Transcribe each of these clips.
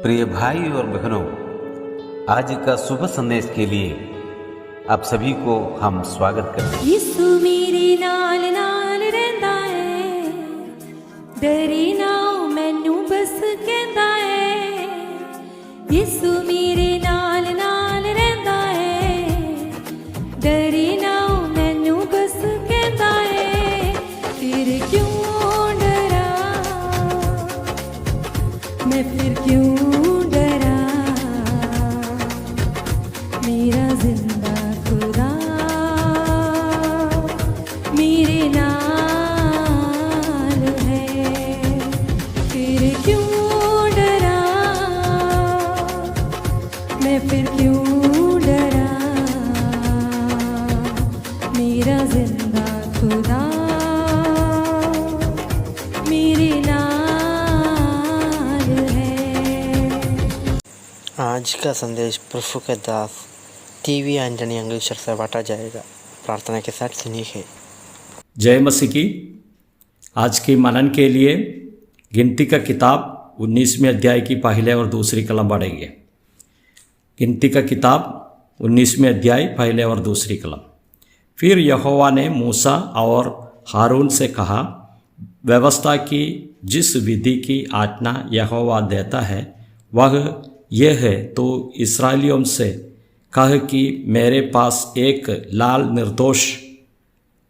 प्रिय भाई और बहनों, आज का शुभ संदेश के लिए आप सभी को हम स्वागत करते हैं। यीशु मेरे नाल नाल रहंदा है, डरी ना मैनू बस कहंदा है। यीशु मेरे नाल नाल रहंदा है, डरी ना मैनू बस कहंदा है। फिर क्यों डरा मैं, फिर क्यों डरा, मेरा जिंदा खुदा मेरे नाल है। फिर क्यों डरा मैं, फिर क्यों डरा, मेरा जिंदा खुदा मेरे नाल है। आज का संदेश प्रभु के दास टीवी एंटनी अंग्लेश्वर से बांटा जाएगा। प्रार्थना के साथ सुनिए। जय मसीह की। आज की मनन के लिए गिनती का किताब 19वें अध्याय की पहले और दूसरी कलम पढ़ेंगे। गिनती का किताब 19वें अध्याय पहले और दूसरी कलम। फिर यहोवा ने मूसा और हारून से कहा, व्यवस्था की जिस विधि की आज्ञा यहोवा देता है वह यह है, तो इस्राएलियों से कह कि मेरे पास एक लाल निर्दोष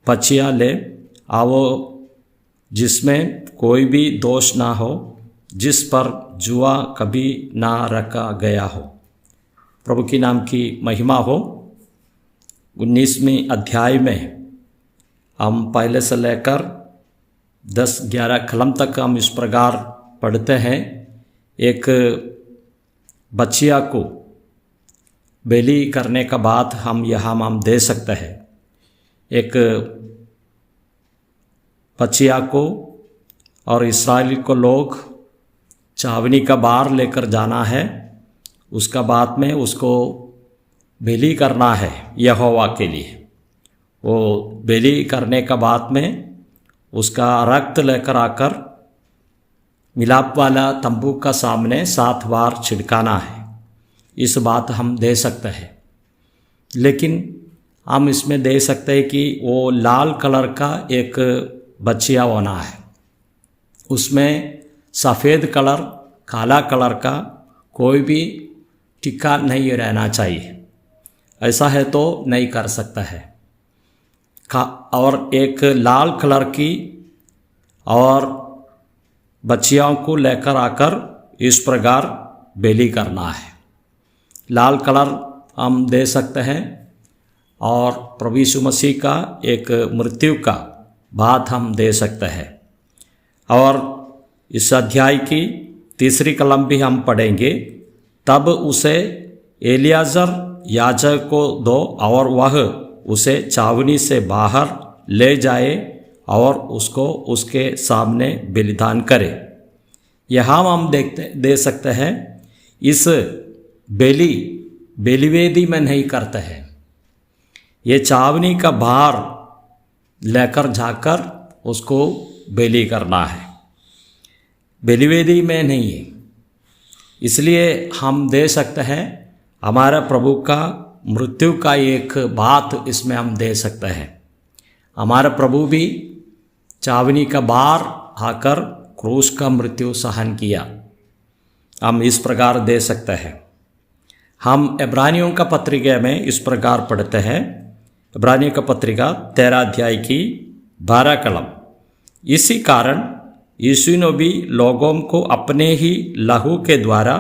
बछिया ले आओ, जिसमें कोई भी दोष ना हो, जिस पर जुआ कभी ना रखा गया हो। प्रभु की नाम की महिमा हो। 19वें अध्याय में हम पहले से लेकर 10-11 कलम तक हम इस प्रकार पढ़ते हैं। एक बछिया को बलि करने का बात हम यहाँ दे सकते हैं। एक बछिया को और इस्राएल को लोग छावनी का बार लेकर जाना है, उसका बाद में उसको बलि करना है यहोवा के लिए। वो बलि करने का बाद में उसका रक्त लेकर आकर मिलाप वाला तंबू का सामने 7 बार छिड़काना है। इस बात हम दे सकते हैं, लेकिन हम इसमें दे सकते हैं कि वो लाल कलर का एक बछिया होना है, उसमें सफ़ेद कलर काला कलर का कोई भी टिक्का नहीं रहना चाहिए। ऐसा है तो नहीं कर सकता है। और एक लाल कलर की और बच्चियों को लेकर आकर इस प्रकार बलि करना है। लाल कलर हम दे सकते हैं और प्रभु यीशु मसीह का एक मृत्यु का बात हम दे सकते हैं। और इस अध्याय की तीसरी कलम भी हम पढ़ेंगे। तब उसे एलियाजर याजक को दो और वह उसे छावनी से बाहर ले जाए और उसको उसके सामने बलिदान करे। यहाँ हम दे सकते हैं, इस बलिवेदी में नहीं करते हैं। ये छावनी का बाहर लेकर जाकर उसको बलि करना है, बलिवेदी में नहीं है। इसलिए हम दे सकते हैं, हमारा प्रभु का मृत्यु का एक बात इसमें हम दे सकते हैं। हमारा प्रभु भी छावनी का बाहर आकर क्रूस का मृत्यु सहन किया। हम इस प्रकार दे सकते हैं। हम इब्रानियों का पत्रिका में इस प्रकार पढ़ते हैं। इब्रानियों का पत्रिका 13 अध्याय की 12 कलम। इसी कारण यीशु ने भी लोगों को अपने ही लहू के द्वारा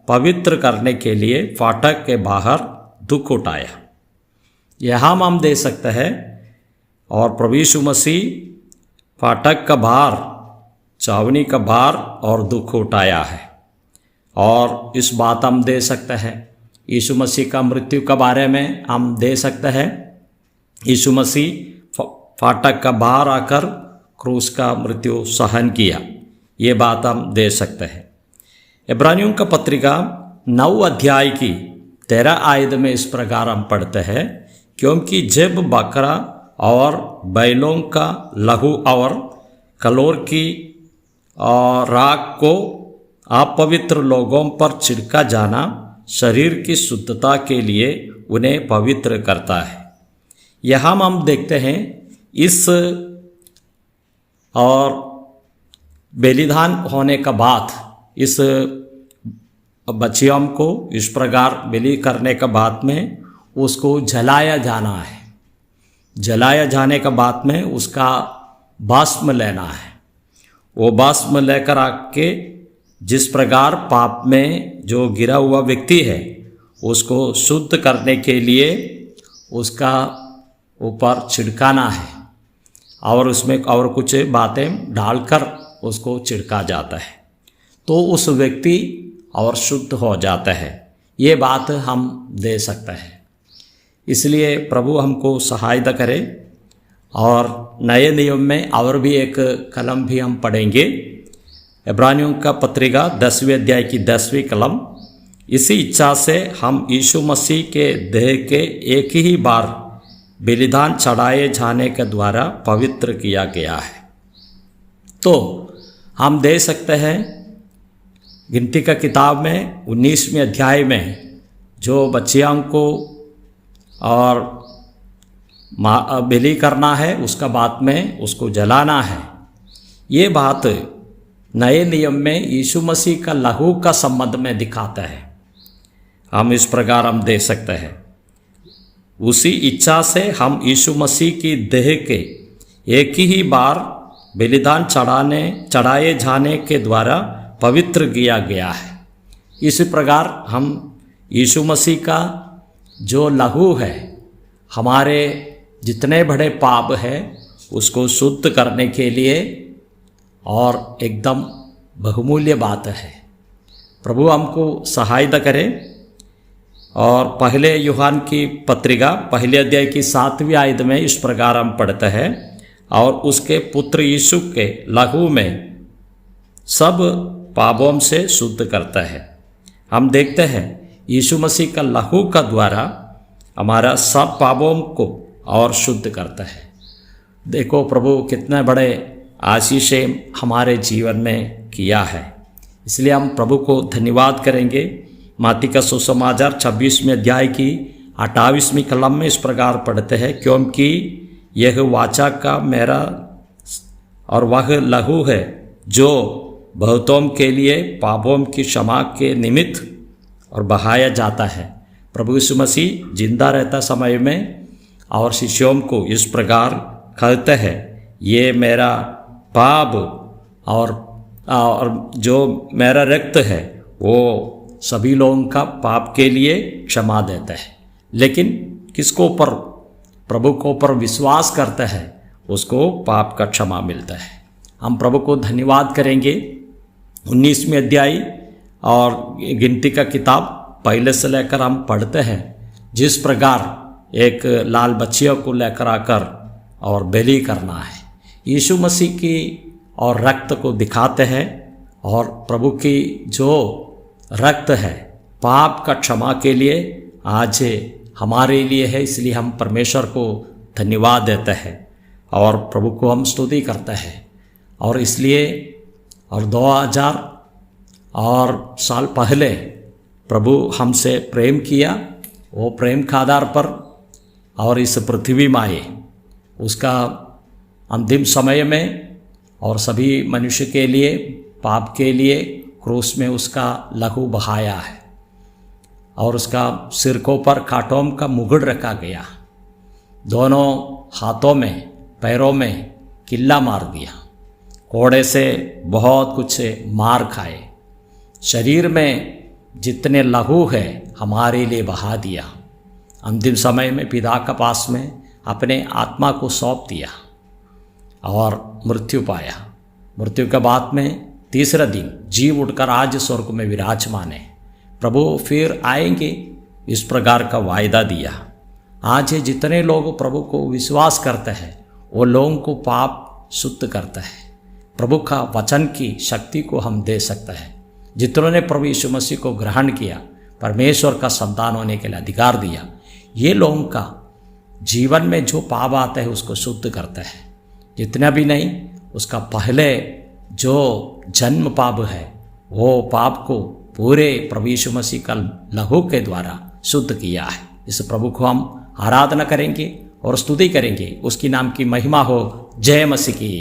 पवित्र करने के लिए फाटक के बाहर दुख उठाया। यहाँ हम दे सकते हैं। और प्रभु यीशु मसीह फाटक का बाहर, छावनी का बाहर और दुख उठाया है। और इस बात हम दे सकते हैं। यीशु मसीह का मृत्यु के बारे में हम दे सकते हैं। यीशु मसीह फाटक का बाहर आकर क्रूस का मृत्यु सहन किया, ये बात हम दे सकते हैं। इब्रानियों का पत्रिका 9 अध्याय की 13 आयत में इस प्रकार हम पढ़ते हैं, क्योंकि जब बकरा और बैलों का लहू और कलोर की राख को अपवित्र लोगों पर छिड़का जाना शरीर की शुद्धता के लिए उन्हें पवित्र करता है। यहाँ हम देखते हैं इस और बलिदान होने का बाद इस बच्चियों को इस प्रकार बलि करने के बाद में उसको जलाया जाना है। जलाया जाने के बाद में उसका भस्म लेना है। वो भस्म लेकर आके जिस प्रकार पाप में जो गिरा हुआ व्यक्ति है उसको शुद्ध करने के लिए उसका ऊपर छिड़काना है और उसमें और कुछ बातें डालकर उसको छिड़का जाता है तो उस व्यक्ति और शुद्ध हो जाता है। ये बात हम दे सकते हैं। इसलिए प्रभु हमको सहायता करे। और नए नियम में और भी एक कलम भी हम पढ़ेंगे, इब्रानियों का पत्रिका 10वें अध्याय की 10वीं कलम। इसी इच्छा से हम यीशु मसीह के देह के एक ही बार बलिदान चढ़ाए जाने के द्वारा पवित्र किया गया है। तो हम दे सकते हैं गिनती का किताब में 19वें अध्याय में जो बच्चियों को और बलि करना है उसका बाद में उसको जलाना है। ये बात नए नियम में यीशु मसीह का लहू का संबंध में दिखाता है। हम इस प्रकार हम दे सकते हैं, उसी इच्छा से हम यीशु मसीह की देह के एक ही बार बलिदान चढ़ाए जाने के द्वारा पवित्र किया गया है। इसी प्रकार हम यीशु मसीह का जो लहू है हमारे जितने बड़े पाप है उसको शुद्ध करने के लिए और एकदम बहुमूल्य बात है। प्रभु हमको सहायता करे। और पहले यूहन्ना की पत्रिका पहले अध्याय की 7वीं आयत में इस प्रकार हम पढ़ते हैं, और उसके पुत्र यीशु के लहू में सब पापों से शुद्ध करता है। हम देखते हैं यीशु मसीह का लहू का द्वारा हमारा सब पापों को और शुद्ध करता है। देखो प्रभु कितने बड़े आशीषें हमारे जीवन में किया है। इसलिए हम प्रभु को धन्यवाद करेंगे। मत्ती का सुसमाचार 26वें अध्याय की 28वीं कलम में इस प्रकार पढ़ते हैं, क्योंकि यह वाचा का मेरा और वह लहू है जो बहुतों के लिए पापों की क्षमा के निमित्त और बहाया जाता है। प्रभु यीशु मसीह जिंदा रहता समय में और शिष्यों को इस प्रकार कहते हैं, ये मेरा पाप और जो मेरा रक्त है वो सभी लोगों का पाप के लिए क्षमा देता है। लेकिन किसको पर प्रभु को पर विश्वास करता है उसको पाप का क्षमा मिलता है। हम प्रभु को धन्यवाद करेंगे। 19वें अध्याय और गिनती का किताब पहले से लेकर हम पढ़ते हैं, जिस प्रकार एक लाल बच्चियों को लेकर आकर और बलि करना है, यीशु मसीह की और रक्त को दिखाते हैं। और प्रभु की जो रक्त है पाप का क्षमा के लिए आज हमारे लिए है। इसलिए हम परमेश्वर को धन्यवाद देते हैं और प्रभु को हम स्तुति करते हैं। और इसलिए और 2000 और साल पहले प्रभु हमसे प्रेम किया, वो प्रेम के आधार पर और इस पृथ्वी में आए। उसका अंतिम समय में और सभी मनुष्य के लिए पाप के लिए क्रूस में उसका लहू बहाया है और उसका सिर को पर कांटों का मुकुट रखा गया, दोनों हाथों में पैरों में किल्ला मार दिया, कोड़े से बहुत कुछ मार खाए, शरीर में जितने लहू है हमारे लिए बहा दिया। अंतिम समय में पिता के पास में अपने आत्मा को सौंप दिया और मृत्यु पाया। मृत्यु के बाद में तीसरा दिन जीव उठकर आज स्वर्ग में विराजमान है। प्रभु फिर आएंगे, इस प्रकार का वायदा दिया। आज जितने लोग प्रभु को विश्वास करते हैं वो लोगों को पाप शुद्ध करता है। प्रभु का वचन की शक्ति को हम दे सकते हैं। जितनों ने प्रभु यीशु मसीह को ग्रहण किया, परमेश्वर का संतान होने के लिए अधिकार दिया, ये लोगों का जीवन में जो पाप आता है उसको शुद्ध करता है। जितना भी नहीं, उसका पहले जो जन्म पाप है वो पाप को पूरे प्रभु यीशु मसीह का लहू के द्वारा शुद्ध किया है। इस प्रभु को हम आराधना करेंगे और स्तुति करेंगे। उसकी नाम की महिमा हो। जय मसीह की।